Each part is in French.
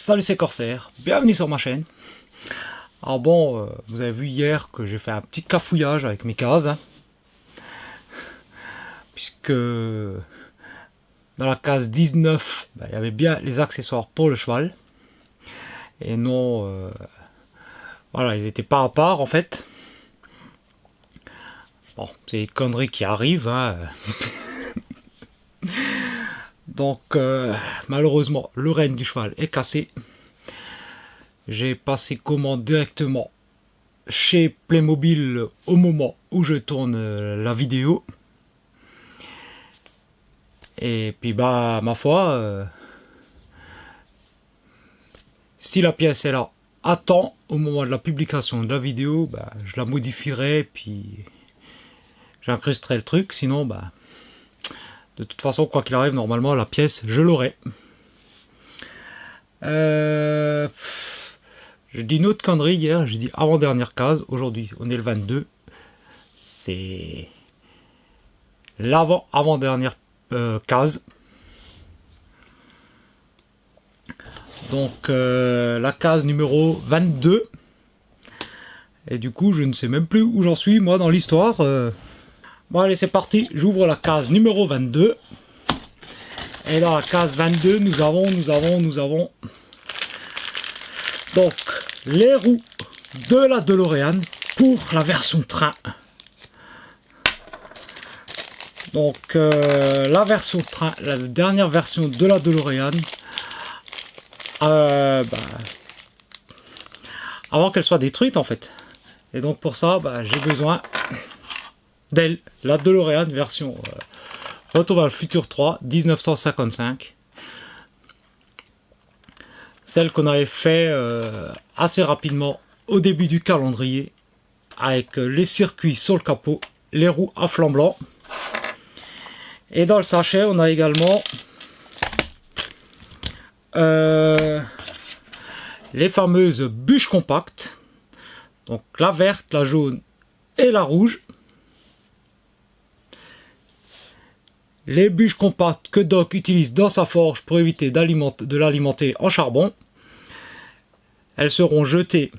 Salut, c'est Corsair, bienvenue sur ma chaîne. Alors bon, vous avez vu hier que j'ai fait un petit cafouillage avec mes cases, hein, puisque dans la case 19, il y avait bien les accessoires pour le cheval, et non, voilà, ils n'étaient pas à part en fait. Bon, c'est des conneries qui arrivent, hein. Donc malheureusement le renne du cheval est cassé. J'ai passé commande directement chez Playmobil au moment où je tourne la vidéo. Et puis bah ma foi, si la pièce est là à temps au moment de la publication de la vidéo, bah, je la modifierai puis j'incrusterai le truc. Sinon bah de toute façon, quoi qu'il arrive, normalement, la pièce, je l'aurai. J'ai dit une autre connerie hier, j'ai dit avant-dernière case. Aujourd'hui, on est le 22. C'est l'avant-avant-dernière case. Donc, la case numéro 22. Et du coup, je ne sais même plus où j'en suis, moi, dans l'histoire. Bon allez, c'est parti, j'ouvre la case numéro 22. Et dans la case 22, nous avons donc les roues de la DeLorean pour la version train. Donc la version train, la dernière version de la DeLorean, avant qu'elle soit détruite en fait. Et donc pour ça, j'ai besoin d'elle, la DeLorean version Retour vers le futur 3 1955, celle qu'on avait fait assez rapidement au début du calendrier, avec les circuits sur le capot, les roues à flanc blanc, et dans le sachet on a également les fameuses bûches compactes, donc la verte, la jaune et la rouge. Les bûches compactes que Doc utilise dans sa forge pour éviter de l'alimenter en charbon. Elles seront jetées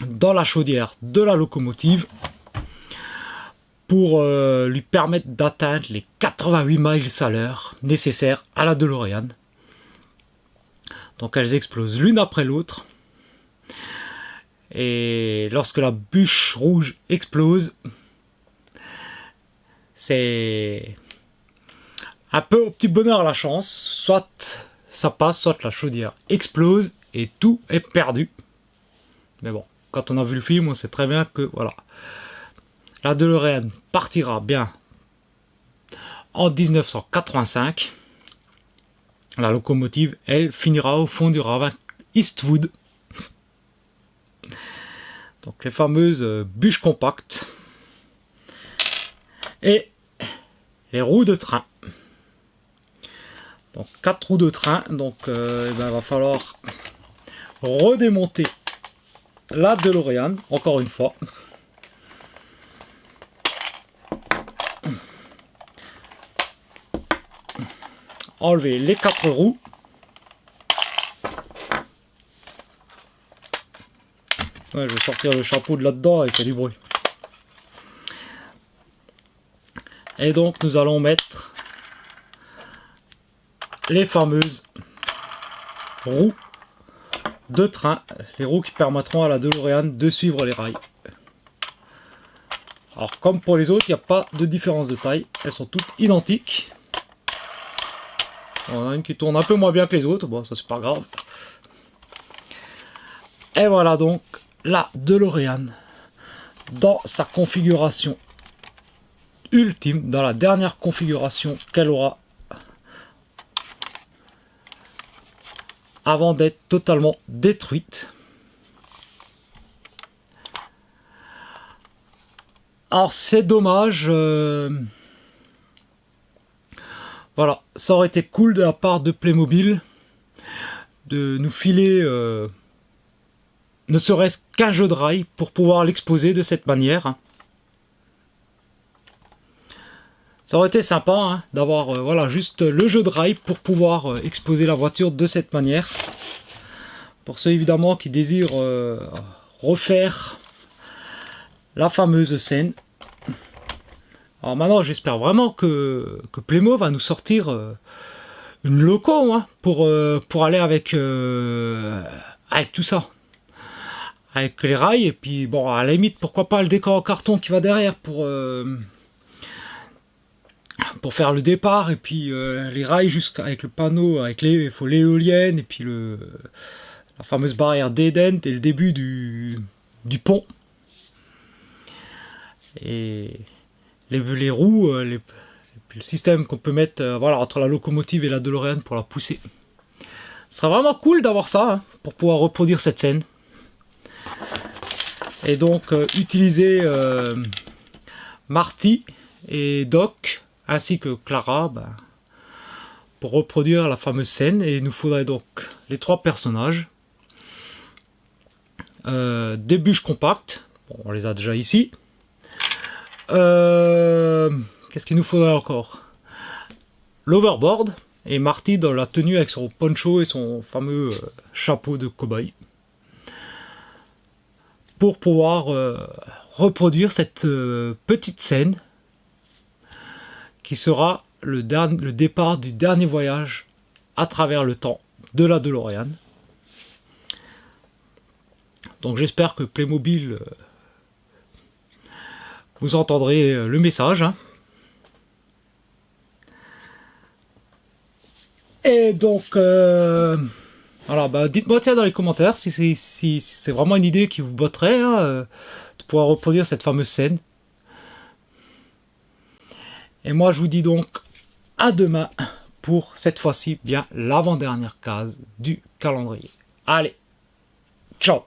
dans la chaudière de la locomotive pour lui permettre d'atteindre les 88 miles à l'heure nécessaires à la DeLorean. Donc elles explosent l'une après l'autre. Et lorsque la bûche rouge explose, c'est un peu au petit bonheur la chance, soit ça passe, soit la chaudière explose et tout est perdu. Mais bon, quand on a vu le film, on sait très bien que voilà, la DeLorean partira bien en 1985. La locomotive, elle, finira au fond du ravin Eastwood. Donc les fameuses bûches compactes et les roues de train. Donc 4 roues de train, donc il va falloir redémonter la DeLorean, encore une fois. Enlever les 4 roues. Ouais, je vais sortir le chapeau de là-dedans, il fait du bruit. Et donc nous allons mettre les fameuses roues de train, les roues qui permettront à la DeLorean de suivre les rails. Alors comme pour les autres, il n'y a pas de différence de taille, elles sont toutes identiques. On a une qui tourne un peu moins bien que les autres, bon ça c'est pas grave. Et voilà donc la DeLorean dans sa configuration ultime, dans la dernière configuration qu'elle aura avant d'être totalement détruite. Alors c'est dommage, voilà, ça aurait été cool de la part de Playmobil de nous filer ne serait-ce qu'un jeu de rail pour pouvoir l'exposer de cette manière. Ça aurait été sympa hein, d'avoir voilà, juste le jeu de rail pour pouvoir exposer la voiture de cette manière. Pour ceux évidemment qui désirent refaire la fameuse scène. Alors maintenant j'espère vraiment que Playmo va nous sortir une loco hein, pour aller avec tout ça. Avec les rails et puis bon à la limite pourquoi pas le décor en carton qui va derrière pour faire le départ et puis les rails jusqu'avec le panneau avec l'éolienne et puis la fameuse barrière d'Eden et le début du pont et les roues le système qu'on peut mettre voilà, entre la locomotive et la DeLorean pour la pousser. Ce serait vraiment cool d'avoir ça hein, pour pouvoir reproduire cette scène et donc utiliser Marty et Doc ainsi que Clara pour reproduire la fameuse scène. Et il nous faudrait donc les 3 personnages, des bûches compactes, bon, on les a déjà ici. Qu'est-ce qu'il nous faudrait encore? L'overboard et Marty dans la tenue avec son poncho et son fameux chapeau de cow-boy pour pouvoir reproduire cette petite scène qui sera le départ du dernier voyage à travers le temps de la DeLorean. Donc j'espère que Playmobil vous entendrez le message. Hein. Et donc voilà, dites-moi dans les commentaires si c'est vraiment une idée qui vous botterait hein, de pouvoir reproduire cette fameuse scène. Et moi je vous dis donc à demain pour cette fois-ci bien l'avant-dernière case du calendrier. Allez, ciao!